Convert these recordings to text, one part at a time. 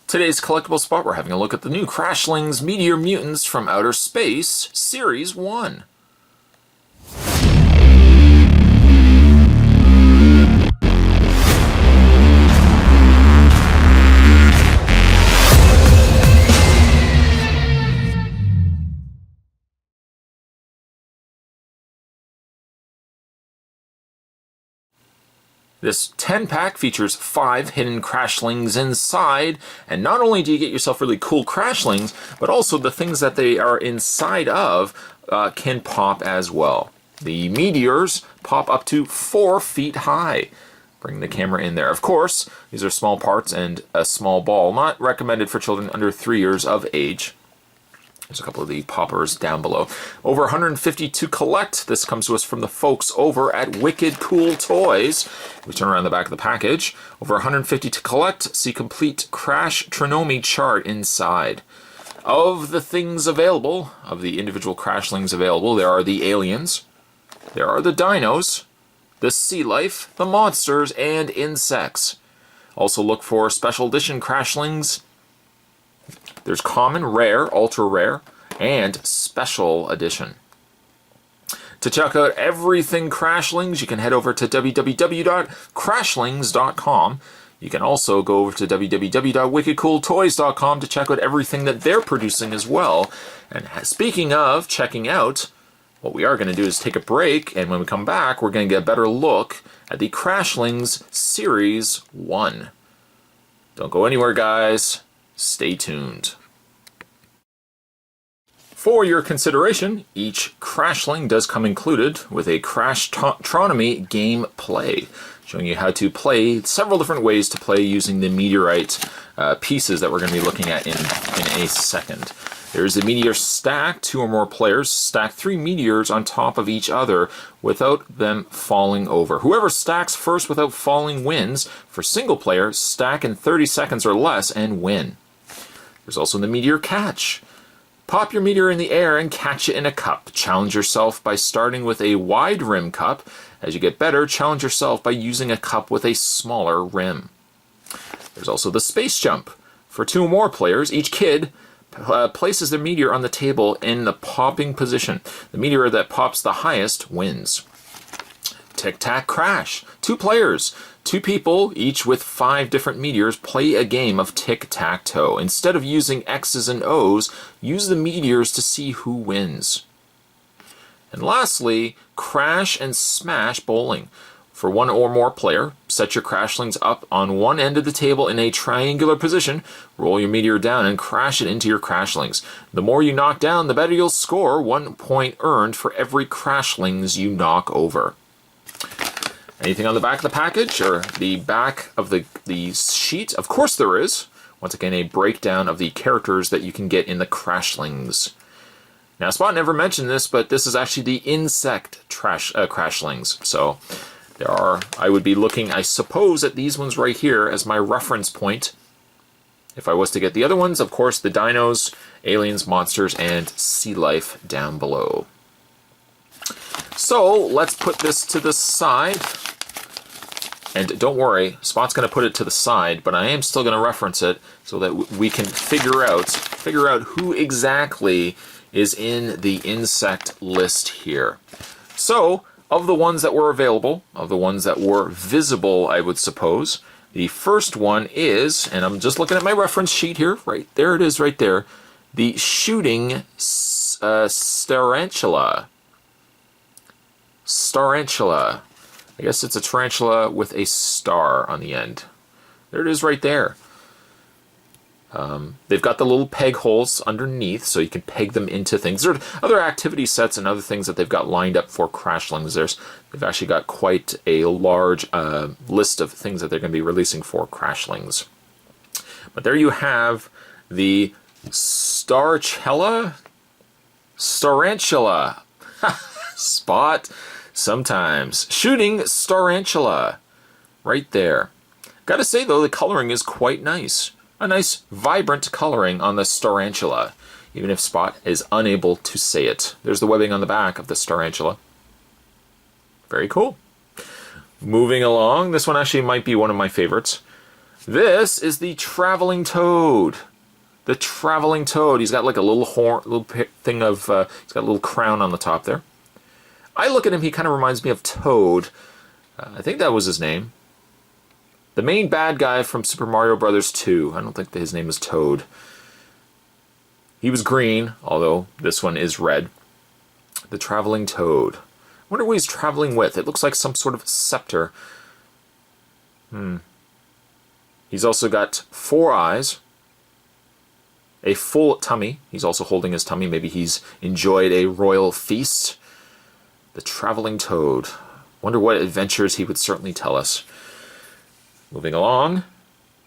Today's collectible spot, we're having a look at the new Crashlings Meteor Mutants from Outer Space, Series 1. This 10-pack features 5 hidden Crashlings inside, and not only do you get yourself really cool Crashlings, but also the things that they are inside of can pop as well. The meteors pop up to 4 feet high. Bring the camera in there. Of course, these are small parts and a small ball, not recommended for children under 3 years of age. There's a couple of the poppers down below. Over 150 to collect. This comes to us from the folks over at Wicked Cool Toys. We turn around the back of the package. Over 150 to collect. See complete Crashlings chart inside. Of the things available, of the individual Crashlings available, there are the aliens, there are the dinos, the sea life, the monsters, and insects. Also look for special edition Crashlings. There's common, rare, ultra rare, and special edition. To check out everything Crashlings, you can head over to www.crashlings.com. You can also go over to www.wickedcooltoys.com to check out everything that they're producing as well. And speaking of checking out, what we are going to do is take a break, and when we come back, we're going to get a better look at the Crashlings Series 1. Don't go anywhere, guys. Stay tuned. For your consideration, each Crashling does come included with a Crashtronomy gameplay, showing you how to play several different ways to play using the Meteorite pieces that we're going to be looking at in a second. There's a meteor stack. 2 or more players stack 3 meteors on top of each other without them falling over. Whoever stacks first without falling wins. For single player, stack in 30 seconds or less and win. There's also the meteor catch. Pop your meteor in the air and catch it in a cup. Challenge yourself by starting with a wide rim cup. As you get better, challenge yourself by using a cup with a smaller rim. There's also the space jump. For 2 or more players, each kid places their meteor on the table in the popping position. The meteor that pops the highest wins. Tic-tac crash. 2 players. 2 people, each with 5 different meteors, play a game of tic-tac-toe. Instead of using X's and O's, use the meteors to see who wins. And lastly, crash and smash bowling. For 1 or more player, set your Crashlings up on one end of the table in a triangular position, roll your meteor down and crash it into your Crashlings. The more you knock down, the better you'll score. 1 point earned for every Crashlings you knock over. Anything on the back of the package or the back of the sheet? Of course there is. Once again, a breakdown of the characters that you can get in the Crashlings. Now, Spot never mentioned this, but this is actually the insect Crashlings. So there are, I would be looking, I suppose, at these ones right here as my reference point. If I was to get the other ones, of course, the dinos, aliens, monsters, and sea life down below. So let's put this to the side. And don't worry, Spot's going to put it to the side, but I am still going to reference it so that we can figure out who exactly is in the insect list here. So, of the ones that were available, of the ones that were visible, I would suppose, the first one is, and I'm just looking at my reference sheet here, right there it is right there, the shooting Tarantula. Tarantula. I guess it's a tarantula with a star on the end. There it is right there. They've got the little peg holes underneath so you can peg them into things. There are other activity sets and other things that they've got lined up for Crashlings. They've actually got quite a large list of things that they're going to be releasing for Crashlings. But there you have the Tarantula. Spot. Sometimes. Shooting Tarantula. Right there. Gotta say though, the coloring is quite nice. A nice vibrant coloring on the Tarantula, even if Spot is unable to say it. There's the webbing on the back of the Tarantula. Very cool. Moving along, this one actually might be one of my favorites. This is the traveling toad. The traveling toad. He's got like a little horn, little thing of, he's got a little crown on the top there. I look at him, he kind of reminds me of Toad. I think that was his name. The main bad guy from Super Mario Bros. 2. I don't think that his name is Toad. He was green, although this one is red. The traveling toad. I wonder what he's traveling with. It looks like some sort of scepter. He's also got 4 eyes. A full tummy. He's also holding his tummy. Maybe he's enjoyed a royal feast. The traveling toad. Wonder what adventures he would certainly tell us. Moving along.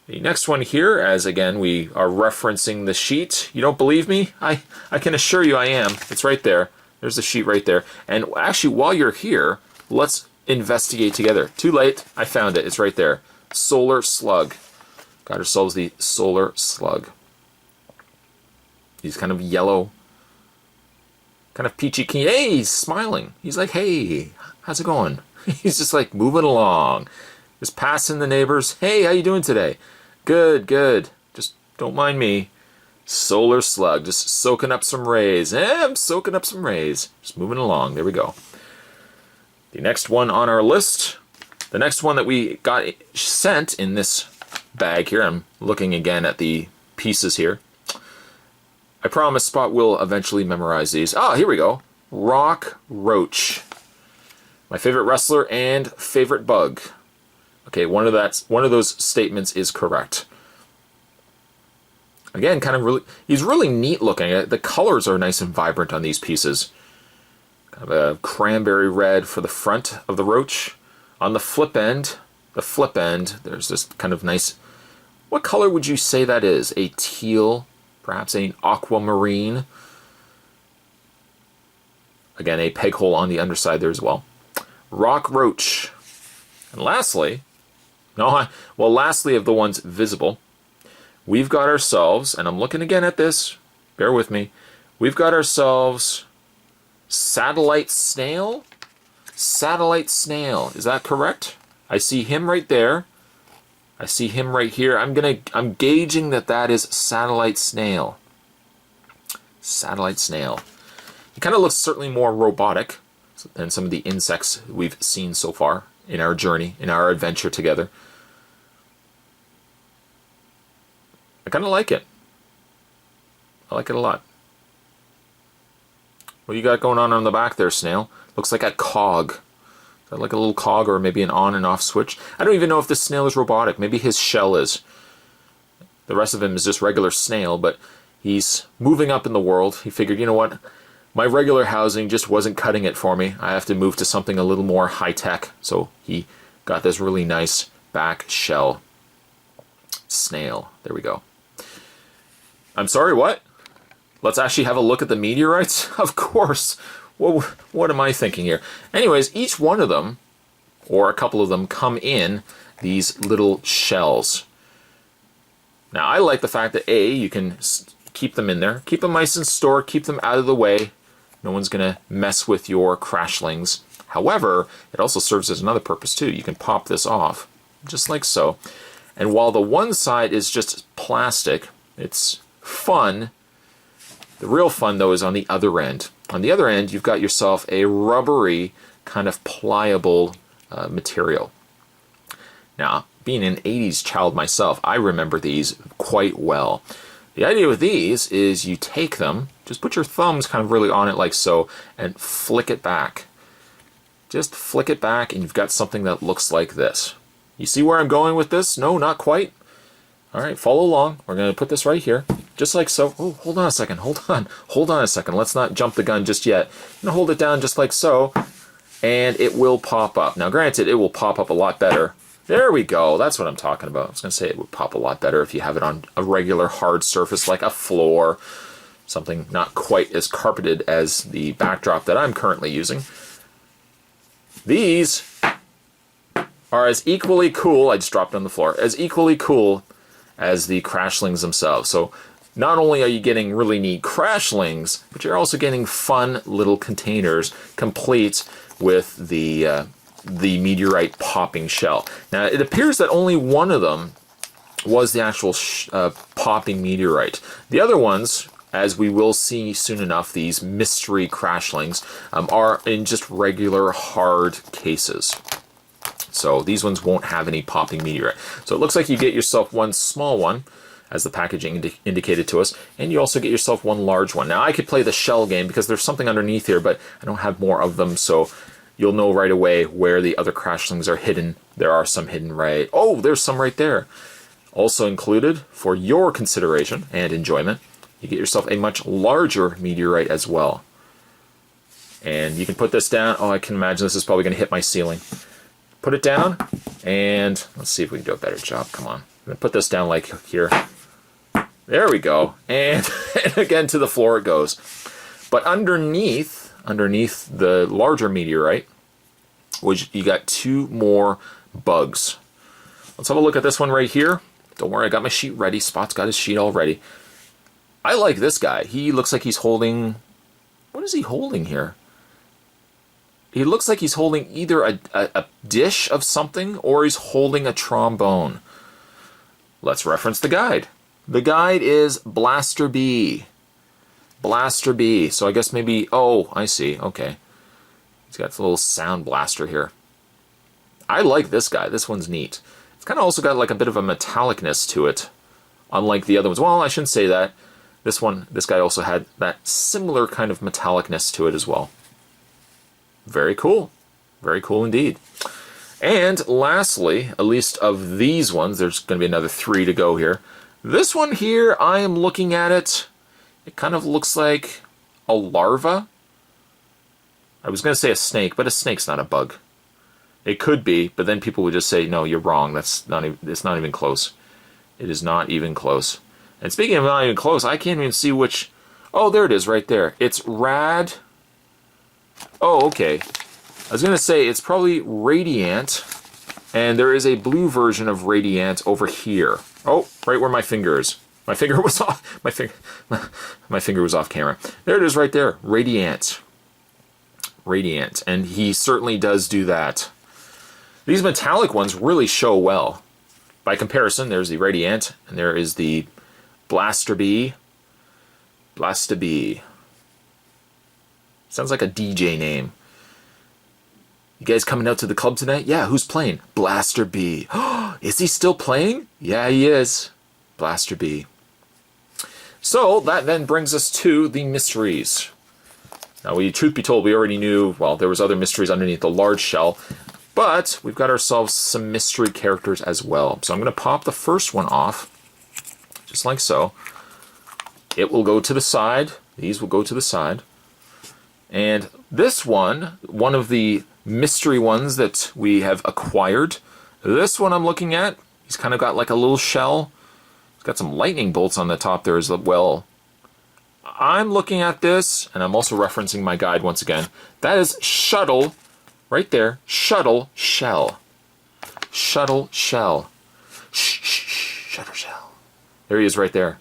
The next one here, as again we are referencing the sheet. You don't believe me? I can assure you I am. It's right there. There's the sheet right there. And actually, while you're here, let's investigate together. Too late. I found it. It's right there. Solar Slug. Got ourselves the Solar Slug. He's kind of yellow. Kind of peachy keen. Hey, he's smiling. He's like, hey, how's it going? He's just like moving along. Just passing the neighbors. Hey, how you doing today? Good, good. Just don't mind me. Solar Slug, just soaking up some rays. I'm soaking up some rays. Just moving along. There we go. The next one on our list, the next one that we got sent in this bag here, I'm looking again at the pieces here. I promise Spot will eventually memorize these. Ah, here we go. Roch Roch. My favorite wrestler and favorite bug. Okay, one of those statements is correct. Again, kind of really, he's really neat looking. The colors are nice and vibrant on these pieces. Kind of a cranberry red for the front of the roach. On the flip end, there's this kind of nice, what color would you say that is? A teal, perhaps an aquamarine. Again, a peg hole on the underside there as well. Roch Roch. And lastly, lastly of the ones visible, we've got ourselves, and I'm looking again at this, bear with me, we've got ourselves Satellite Snail? Satellite Snail, is that correct? I see him right there. I see him right here. I'm gauging that is Satellite Snail. Satellite Snail. He kind of looks certainly more robotic than some of the insects we've seen so far in our journey, in our adventure together. I kind of like it. I like it a lot. What do you got going on the back there, Snail? Looks like a cog. Is that like a little cog or maybe an on and off switch? I don't even know if this snail is robotic. Maybe his shell is. The rest of him is just regular snail, but he's moving up in the world. He figured, you know what? My regular housing just wasn't cutting it for me. I have to move to something a little more high-tech. So he got this really nice back shell. Snail. There we go. I'm sorry, what? Let's actually have a look at the meteorites? Of course. What am I thinking here? Anyways, each one of them, or a couple of them, come in these little shells. Now, I like the fact that, A, you can keep them in there. Keep them nice and stored. Keep them out of the way. No one's going to mess with your crashlings. However, it also serves as another purpose, too. You can pop this off, just like so. And while the one side is just plastic, it's fun. The real fun, though, is on the other end. On the other end, you've got yourself a rubbery, kind of pliable material. Now, being an 80s child myself, I remember these quite well. The idea with these is you take them, just put your thumbs kind of really on it like so, and flick it back. Just flick it back, and you've got something that looks like this. You see where I'm going with this? No, not quite. All right, follow along. We're going to put this right here, just like so. Oh, hold on a second. Hold on a second. Let's not jump the gun just yet. I'm going to hold it down just like so, and it will pop up. Now, granted, it will pop up a lot better. There we go. That's what I'm talking about. I was going to say it would pop a lot better if you have it on a regular hard surface like a floor, something not quite as carpeted as the backdrop that I'm currently using. These are as equally cool, I just dropped it on the floor, as equally cool as the crashlings themselves. So not only are you getting really neat crashlings, but you're also getting fun little containers complete with the meteorite popping shell. Now, it appears that only one of them was the actual popping meteorite. The other ones, as we will see soon enough, these mystery crashlings, are in just regular hard cases. So these ones won't have any popping meteorite. So it looks like you get yourself one small one, as the packaging indicated to us, and you also get yourself one large one. Now I could play the shell game because there's something underneath here, but I don't have more of them, so you'll know right away where the other crashlings are hidden. There are some hidden right... Oh, there's some right there. Also included, for your consideration and enjoyment, you get yourself a much larger meteorite as well. And you can put this down. Oh, I can imagine this is probably going to hit my ceiling. Put it down, and let's see if we can do a better job. Come on. I'm going to put this down like here. There we go. And again, to the floor it goes. But underneath the larger meteorite, which you got two more bugs. Let's have a look at this one right here. Don't worry, I got my sheet ready. Spot's got his sheet all ready. I like this guy. He looks like he's holding... What is he holding here? He looks like he's holding either a dish of something or he's holding a trombone. Let's reference the guide. The guide is Blaster B. Blaster B. So I guess maybe... Oh, I see. Okay. He's got a little sound blaster here. I like this guy. This one's neat. It's kind of also got like a bit of a metallicness to it, unlike the other ones. Well, I shouldn't say that. This guy also had that similar kind of metallicness to it as well. Very cool. Very cool indeed. And lastly, at least of these ones, there's going to be another 3 to go here. This one here, I am looking at it. It kind of looks like a larva. I was going to say a snake, but a snake's not a bug. It could be, but then people would just say, no, you're wrong. It's not even close. It is not even close. And speaking of not even close, I can't even see which... Oh, there it is right there. It's rad... Oh, okay. I was going to say it's probably Radiant, and there is a blue version of Radiant over here. Oh, right where my finger is. My finger was off. My finger was off camera. There it is right there. Radiant. Radiant. And he certainly does do that. These metallic ones really show well. By comparison, there's the Radiant, and there is the Blaster B. Blaster B. Sounds like a DJ name. You guys coming out to the club tonight? Yeah, who's playing? Blaster B. Is he still playing? Yeah, he is. Blaster B. So, that then brings us to the mysteries. Now, truth be told, we already knew, well, there was other mysteries underneath the large shell, but we've got ourselves some mystery characters as well. So I'm going to pop the first one off, just like so. It will go to the side. These will go to the side. And this one of the mystery ones that we have acquired, this one I'm looking at, he's kind of got like a little shell. He's got some lightning bolts on the top there as well. I'm looking at this, and I'm also referencing my guide once again. That is Shuttle, right there, Shuttle Shell. Shuttle Shell. Shuttle Shell. There he is right there.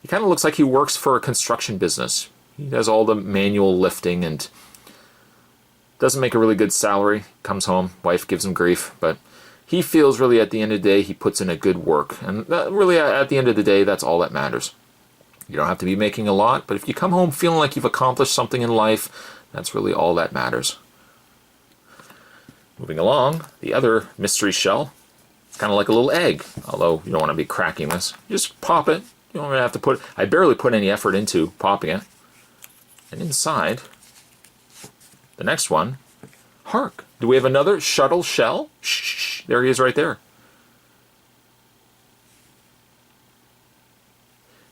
He kind of looks like he works for a construction business. He does all the manual lifting and doesn't make a really good salary. Comes home, wife gives him grief, but he feels really at the end of the day he puts in a good work. And really at the end of the day, that's all that matters. You don't have to be making a lot, but if you come home feeling like you've accomplished something in life, that's really all that matters. Moving along, the other mystery shell. It's kind of like a little egg, although you don't want to be cracking this. You just pop it. You don't really have to put... I barely put any effort into popping it. And inside, the next one, hark, do we have another Shuttle Shell? Shh, there he is right there.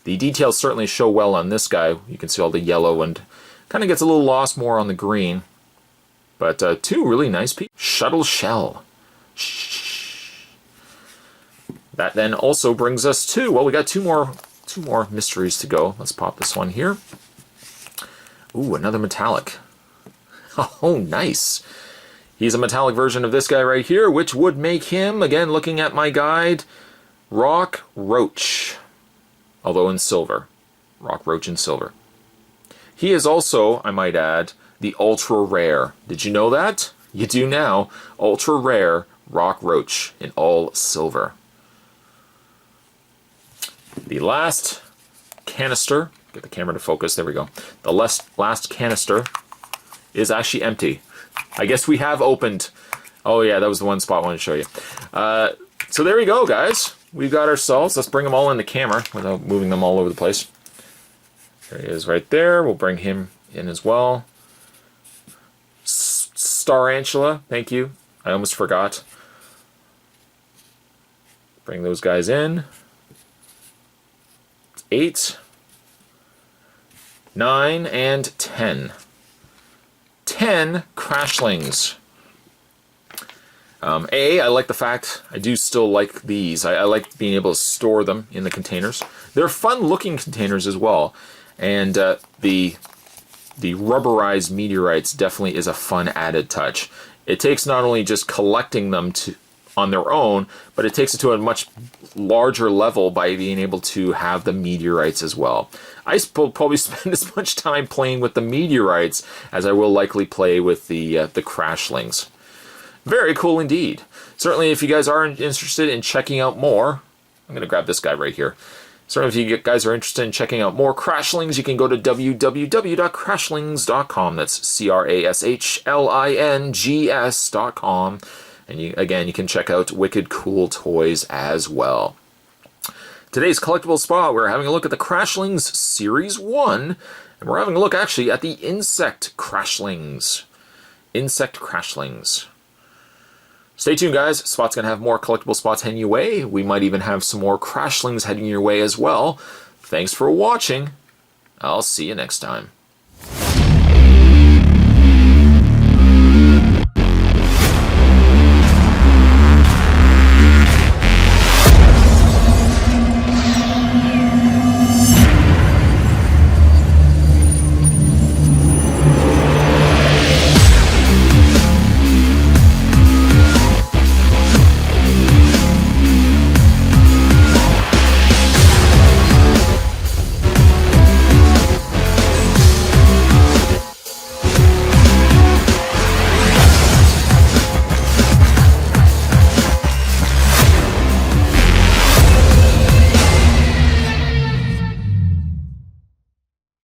The details certainly show well on this guy. You can see all the yellow and kind of gets a little lost more on the green. But two really nice pieces. Shuttle Shell. Shh. That then also brings us to, well, we got two more mysteries to go. Let's pop this one here. Ooh, another metallic. Oh, nice. He's a metallic version of this guy right here, which would make him, again, looking at my guide, Roch Roch. Although in silver. Roch Roch in silver. He is also, I might add, the ultra rare. Did you know that? You do now. Ultra rare Roch Roch in all silver. The last canister, get the camera to focus, there we go. The last canister is actually empty. I guess we have opened. Oh yeah, that was the one spot I wanted to show you. So there we go, guys. We've got ourselves, let's bring them all in the camera without moving them all over the place. There he is right there. We'll bring him in as well. Tarantula, thank you. I almost forgot. Bring those guys in. 8, 9, and 10. 10 Crashlings. I like the fact, I do still like these. I like being able to store them in the containers. They're fun looking containers as well. And the rubberized meteorites definitely is a fun added touch. It takes not only just collecting them on their own, but it takes it to a much larger level by being able to have the meteorites as well. I will probably spend as much time playing with the meteorites as I will likely play with the Crashlings. Very cool indeed. Certainly if you guys are interested in checking out more, I'm going to grab this guy right here. Certainly if you guys are interested in checking out more Crashlings, you can go to www.crashlings.com. That's CRASHLINGS.com. And again, you can check out wicked cool toys as well. Today's collectible spot, we're having a look at the Crashlings Series 1. And we're having a look actually at the Insect Crashlings. Insect Crashlings. Stay tuned, guys. Spot's going to have more collectible spots heading your way. We might even have some more Crashlings heading your way as well. Thanks for watching. I'll see you next time.